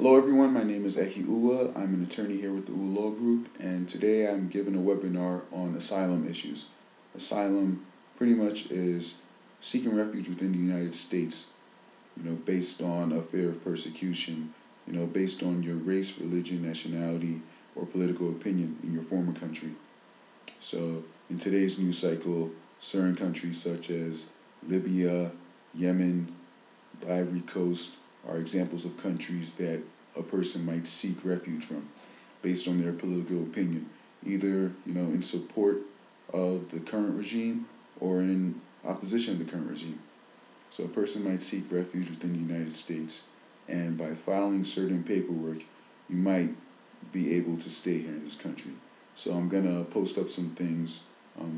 Hello everyone, my name is Eki Uwa. I'm an attorney here with the Uwa Law Group, and today I'm giving a webinar on asylum issues. Asylum pretty much is seeking refuge within the United States, based on a fear of persecution, based on your race, religion, nationality, or political opinion in your former country. So in today's news cycle, certain countries such as Libya, Yemen, the Ivory Coast are examples of countries that a person might seek refuge from based on their political opinion, either in support of the current regime or in opposition to the current regime. So a person might seek refuge within the United States, and by filing certain paperwork, you might be able to stay here in this country. So I'm gonna post up some things,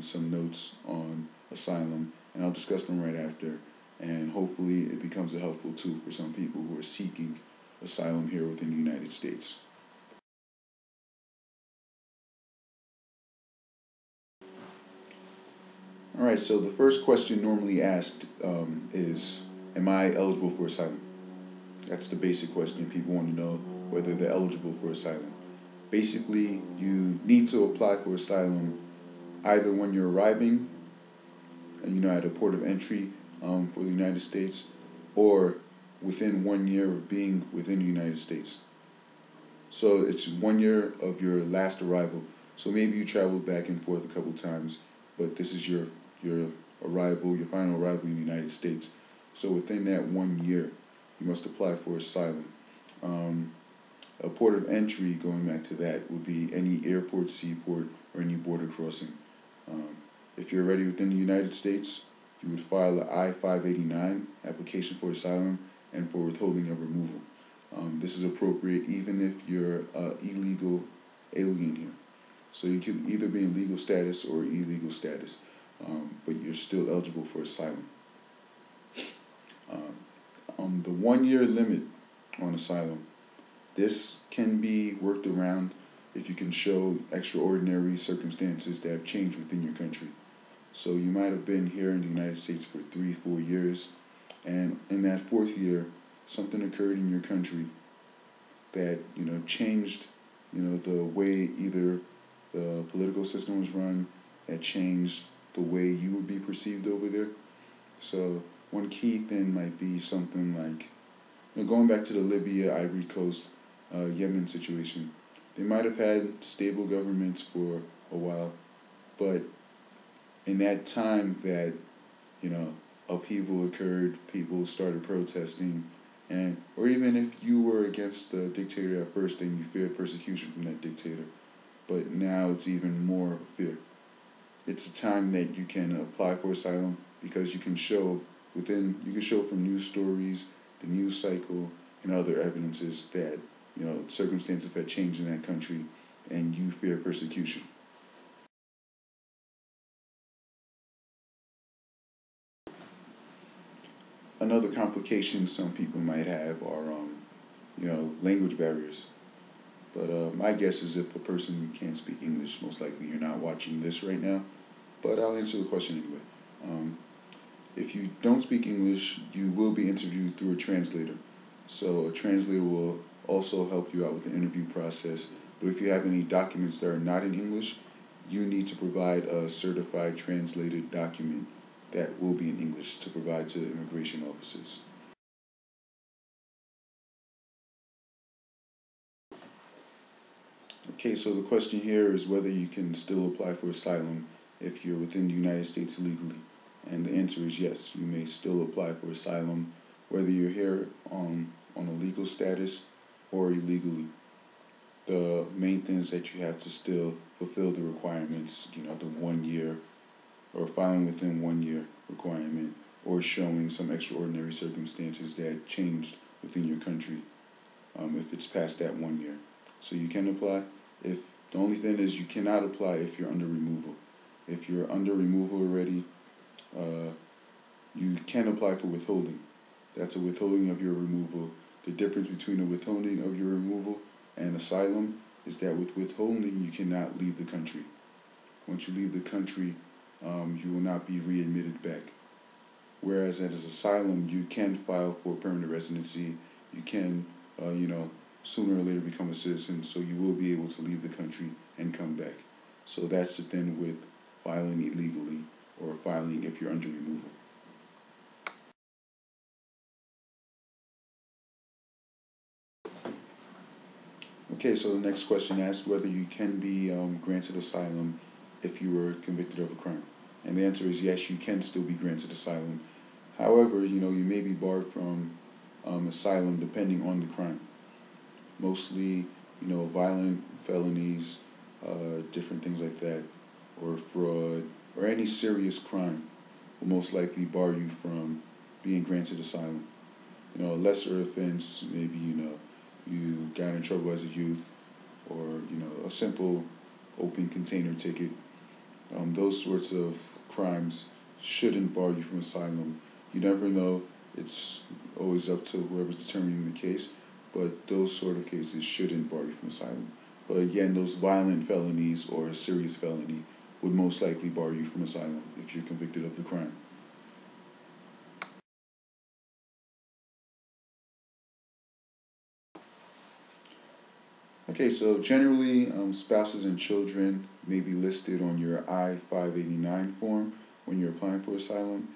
some notes on asylum, and I'll discuss them right after. And hopefully it becomes a helpful tool for some people who are seeking asylum here within the United States. All right, so the first question normally asked is, am I eligible for asylum? That's the basic question. People want to know whether they're eligible for asylum. Basically, you need to apply for asylum either when you're arriving, at a port of entry for the United States, or within 1 year of being within the United States. So it's 1 year of your last arrival. So maybe you traveled back and forth a couple times, but this is your arrival, your final arrival in the United States. So within that 1 year, you must apply for asylum. A port of entry, going back to that, would be any airport, seaport, or any border crossing. If you're already within the United States, you would file an I-589 application for asylum and for withholding of removal. This is appropriate even if you're illegal alien here. So you could either be in legal status or illegal status, but you're still eligible for asylum. The 1 year limit on asylum, this can be worked around if you can show extraordinary circumstances that have changed within your country. So you might have been here in the United States for 3-4 years, and in that 4th year, something occurred in your country that changed the way either the political system was run, that changed the way you would be perceived over there. So one key thing might be something like, going back to the Libya, Ivory Coast, Yemen situation. They might have had stable governments for a while, but in that time that upheaval occurred, people started protesting, or even if you were against the dictator at first, then you feared persecution from that dictator. But now it's even more of a fear. It's a time that you can apply for asylum because you can show from news stories, the news cycle, and other evidences that circumstances have changed in that country, and you fear persecution. Another complication some people might have are, language barriers. But my guess is if a person can't speak English, most likely you're not watching this right now. But I'll answer the question anyway. If you don't speak English, you will be interviewed through a translator. So a translator will also help you out with the interview process. But if you have any documents that are not in English, you need to provide a certified translated document that will be in English to provide to immigration officers. Okay, so the question here is whether you can still apply for asylum if you're within the United States illegally. And the answer is yes, you may still apply for asylum whether you're here on a legal status or illegally. The main thing is that you have to still fulfill the requirements, the 1 year or filing within 1 year requirement, or showing some extraordinary circumstances that changed within your country if it's past that 1 year. So you can apply. If the only thing is you cannot apply if you're under removal. If you're under removal already, you can apply for withholding. That's a withholding of your removal. The difference between a withholding of your removal and asylum is that with withholding, you cannot leave the country. Once you leave the country, you will not be readmitted back. Whereas as asylum, you can file for permanent residency. You can, sooner or later become a citizen, so you will be able to leave the country and come back. So that's the thing with filing illegally or filing if you're under removal. Okay, so the next question asks whether you can be granted asylum if you were convicted of a crime. And the answer is yes, you can still be granted asylum. However, you may be barred from asylum depending on the crime. Mostly, violent felonies, different things like that, or fraud, or any serious crime will most likely bar you from being granted asylum. A lesser offense, maybe, you got in trouble as a youth, or, a simple open container ticket. Those sorts of crimes shouldn't bar you from asylum. You never know. It's always up to whoever's determining the case, but those sort of cases shouldn't bar you from asylum. But again, those violent felonies or a serious felony would most likely bar you from asylum if you're convicted of the crime. Okay, so generally, spouses and children may be listed on your I-589 form when you're applying for asylum,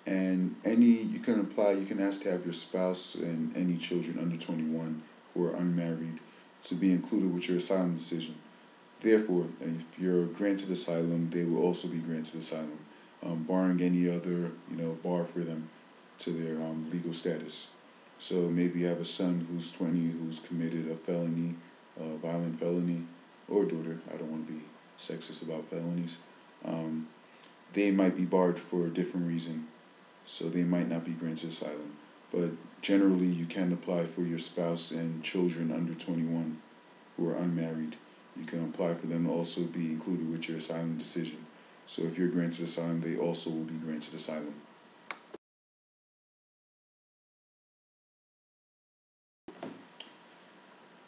and you can ask to have your spouse and any children under 21 who are unmarried to be included with your asylum decision. Therefore, if you're granted asylum, they will also be granted asylum, barring any other, bar for them to their legal status. So maybe you have a son who's 20 who's committed a felony, a violent felony, or daughter. I don't want to be sexist about felonies. They might be barred for a different reason, so they might not be granted asylum. But generally, you can apply for your spouse and children under 21 who are unmarried. You can apply for them to also be included with your asylum decision. So if you're granted asylum, they also will be granted asylum.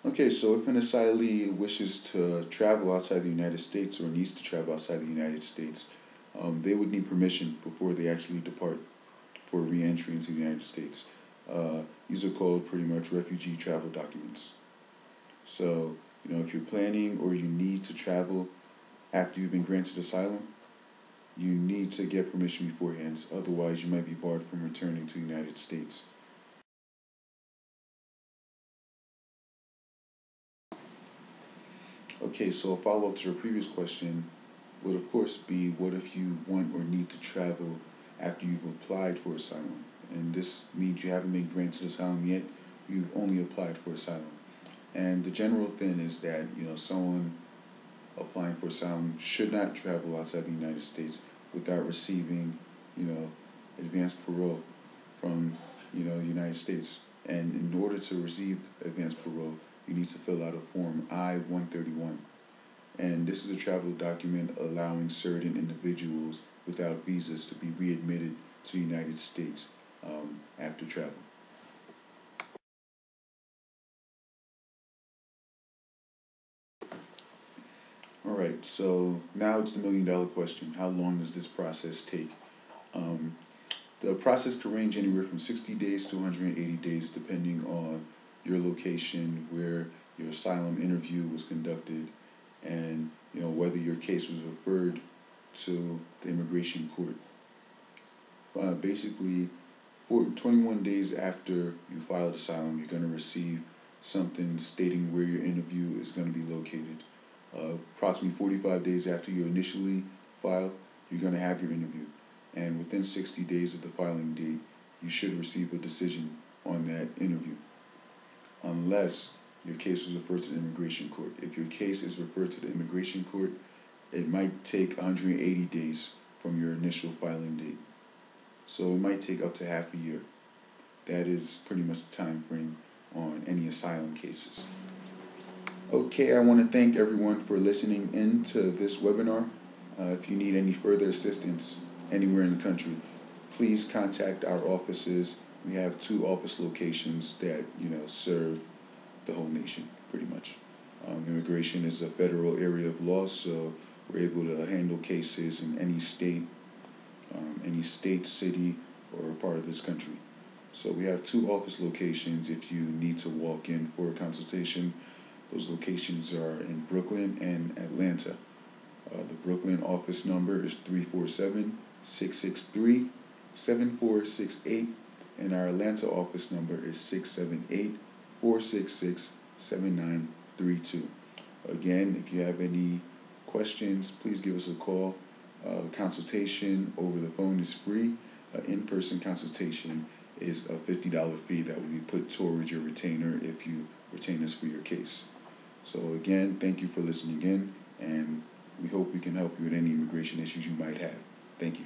Okay, so if an asylee wishes to travel outside the United States or needs to travel outside the United States, they would need permission before they actually depart for re-entry into the United States. These are called pretty much refugee travel documents. So, if you're planning or you need to travel after you've been granted asylum, you need to get permission beforehand. Otherwise, you might be barred from returning to the United States. Okay, so a follow-up to the previous question would of course be, what if you want or need to travel after you've applied for asylum? And this means you haven't been granted asylum yet, you've only applied for asylum. And the general thing is that, someone applying for asylum should not travel outside the United States without receiving, advanced parole from, the United States. And in order to receive advanced parole, you need to fill out a form I-131. And this is a travel document allowing certain individuals without visas to be readmitted to the United States after travel. All right, so now it's the million-dollar question. How long does this process take? The process could range anywhere from 60 days to 180 days, depending on your location, where your asylum interview was conducted, and whether your case was referred to the immigration court. Basically, for 21 days after you filed asylum, you're going to receive something stating where your interview is going to be located. Approximately 45 days after you initially filed, you're going to have your interview. And within 60 days of the filing date, you should receive a decision on that interview, unless your case was referred to the immigration court. If your case is referred to the immigration court, it might take 180 days from your initial filing date. So it might take up to half a year. That is pretty much the time frame on any asylum cases. Okay, I want to thank everyone for listening in to this webinar. If you need any further assistance anywhere in the country, please contact our offices. We have 2 office locations that serve the whole nation, pretty much. Immigration is a federal area of law, so we're able to handle cases in any state, city, or part of this country. So we have 2 office locations if you need to walk in for a consultation. Those locations are in Brooklyn and Atlanta. The Brooklyn office number is 347-663-7468, and our Atlanta office number is 678-466-7932. Again, if you have any questions, please give us a call. Consultation over the phone is free. In-person consultation is a $50 fee that will be put towards your retainer if you retain us for your case. So again, thank you for listening in, and we hope we can help you with any immigration issues you might have. Thank you.